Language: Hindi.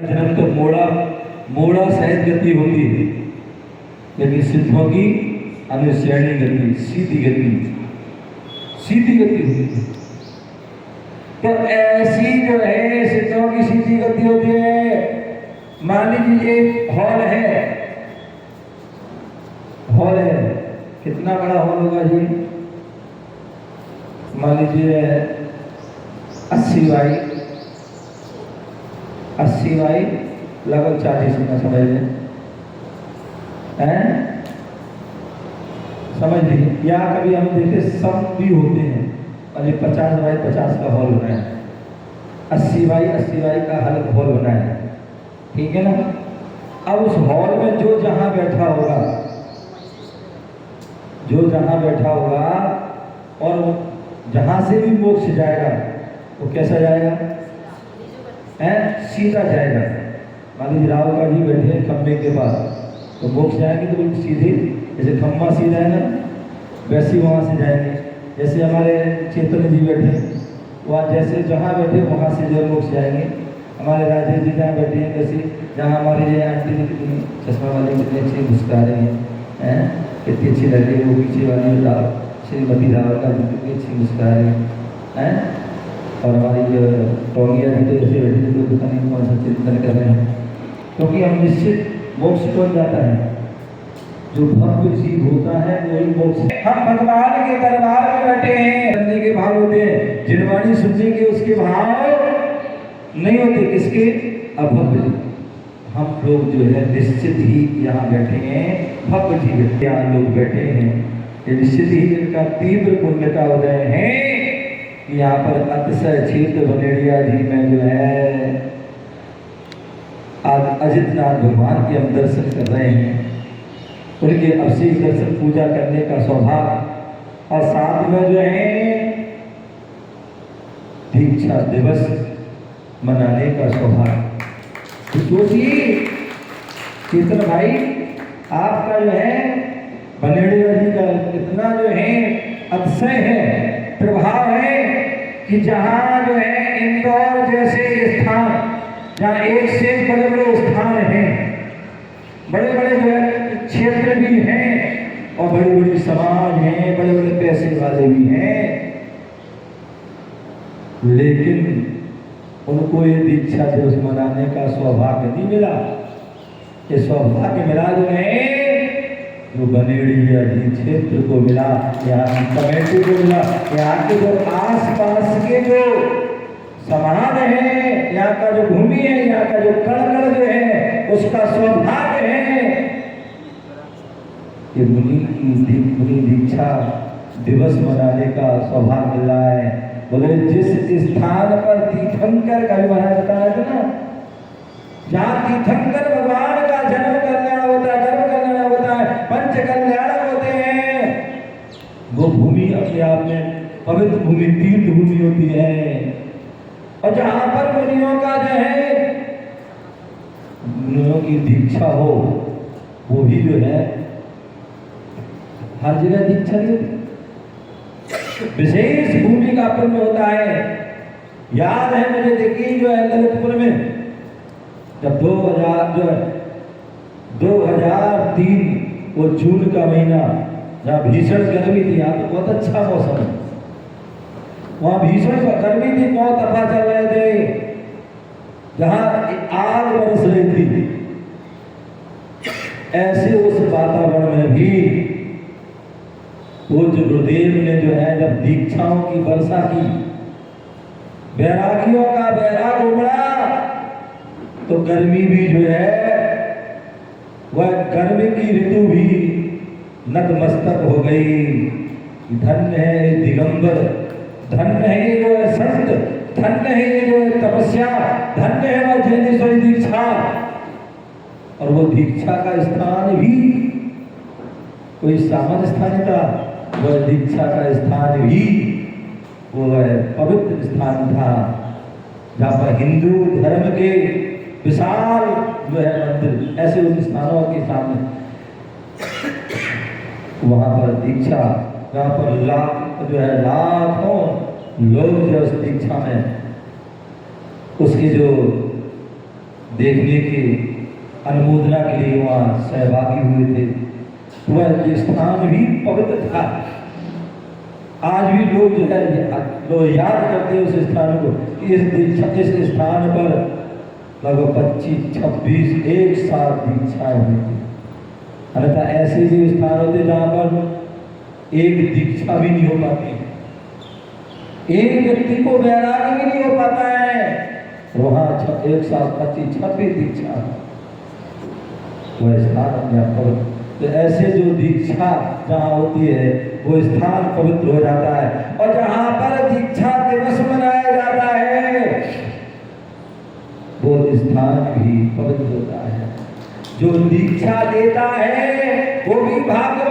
जन्म तो मोड़ा मोड़ा सहित गति होती है, लेकिन सिद्धों की अनुश्रेणी गति, सीधी गति होती है। तो ऐसी जो है सिद्धों की सीधी गति होती है। मान लीजिए हॉल है, कितना बड़ा हॉल होगा जी? मान लीजिए 80 बाई लगभग 40 में समझ लें, समझ लीजिए। या कभी हम देखे सब भी होते हैं और ये 50 बाई 50 का हॉल होना है, 80 बाई का हॉल होना है, ठीक है ना। अब उस हॉल में जो जहां बैठा होगा और जहां से भी मोक्ष जाएगा वो कैसा जाएगा? सीधा जाएगा। मान लीजिए राहुल गांधी बैठे हैं खंबे के पास, तो मोक्ष जाएंगे तो बिल्कुल सीधे, जैसे खंबा सीधा है ना वैसे ही वहाँ से जाएंगे। जैसे हमारे चेतन जी बैठे हैं, वहाँ जैसे जहाँ बैठे वहाँ से जो मोक्ष जाएंगे। हमारे राजेश जी जहाँ बैठे हैं, जैसे जहाँ हमारे ये आंटी कितनी चश्मा वाली कितनी अच्छी मुस्कुरा रही हैं, कितनी अच्छी लग रही है। वो पीछे वाली श्रीमती रावल का कितनी अच्छी मुस्कुरा रही है। और हमारी जो टोंगिया जी तो ऐसे बैठे थे, तो पता नहीं कौन सा चिंतन कर रहे हैं, क्योंकि हम निश्चित मोक्ष कौन जाता है? जो भव्य जीव होता है वही मोक्ष। हम भगवान के दरबार में बैठे हैं, सुनने के भाव होते हैं, जिनवाणी सुनने के उसके भाव नहीं होते, किसके? अभव्य। हम लोग जो है निश्चित ही यहाँ बैठे हैं, भव्य जीव यहाँ लोग बैठे हैं, ये निश्चित ही इनका तीव्र पुण्य का उदय है। यहाँ पर अतिशय क्षेत्र बनेड़िया जी में जो है आज अजितनाथ भगवान के हम दर्शन कर रहे हैं। उनके अभिषेक दर्शन पूजा करने का सौभाग्य और साथ में जो है दीक्षा दिवस मनाने का सौभाग्य। तो सोचिए चेतन भाई, आपका जो है बनेड़िया जी का इतना जो है अतिशय है, प्रभाव है कि जहाँ जो है इंदौर जैसे स्थान, जहाँ एक से बड़े बड़े स्थान हैं, बड़े बड़े जो है क्षेत्र भी हैं और बड़ी बड़ी समाज हैं, बड़े बड़े पैसे वाले भी हैं, लेकिन उनको ये दीक्षा दिवस मनाने का सौभाग्य नहीं मिला। ये सौभाग्य मिला जो है जो बनेड़िया जी क्षेत्र को मिला, यहाँ की कमेटी को मिला, यहाँ के जो आसपास के जो समाज है, यहाँ का जो भूमि है, यहाँ का जो कण जो है, उसका सौभाग्य है कि मुनि दीक्षा दिवस मनाने का सौभाग्य मिला है। बोले जिस स्थान पर तीर्थंकर का भी महाराज बताया था ना, जहाँ तीर्थंकर भगवान का जन्म कल्याण होता है, पंच कल्याण होते हैं, वो भूमि अपने आप में पवित्र भूमि, तीर्थ भूमि होती है। और जहाँ पर मुनियों का जो है मुनियों की दीक्षा हो, वो भी जो है हर जगह दीक्षा नहीं होती, विशेष भूमि का पुण्य होता है। याद है मुझे, देखिए जो है ललितपुर में जब 2003 वो जून का महीना, जहाँ भीषण गर्मी थी, यहाँ तो बहुत अच्छा मौसम है, वहाँ भीषण गर्मी थी, बहुत दफा चल रहे थे, जहाँ आग बरस रही थी। ऐसे उस वातावरण में भी पूज्य गुरुदेव ने जो है जब दीक्षाओं की वर्षा की, बैरागियों का बैराग उमड़ा, तो गर्मी भी जो है वह गर्मी की ऋतु भी नतमस्तक हो गई। धन्य है दिगंबर, धन्य है जो है संत, धन्य है ये जो है तपस्या, धन्य है वह जैनेश्वरी दीक्षा। और वो दीक्षा का स्थान भी कोई सामान्य स्थान नहीं था, वह दीक्षा का स्थान भी वो है पवित्र स्थान था, जहाँ पर हिंदू धर्म के विशाल जो है मंदिर, ऐसे उन स्थानों के सामने वहाँ पर दीक्षा, जहाँ पर लाखों लोग जो उस दीक्षा में उसकी जो देखने के अनुमोदना के लिए वहाँ सहभागी हुए थे। वह स्थान भी पवित्र था। आज भी लोग जो है लोग याद करते हैं उस स्थान को। इस स्थान पर लगभग 25-26 एक साथ दीक्षाएं हुई थी। अन्यथा ऐसे भी स्थान होते जहाँ पर एक दीक्षा भी नहीं हो पाती, एक व्यक्ति को वैराग्य भी नहीं हो पाता है। वहाँ एक साथ 25-26 दीक्षा, वह स्थान अपने आप पवित्र। तो ऐसे जो दीक्षा जहाँ होती है वो स्थान पवित्र हो जाता है। और जहाँ पर दीक्षा दिवस मनाया जाता है वो स्थान भी पवित्र होता है। जो दीक्षा लेता है वो भी भाग्य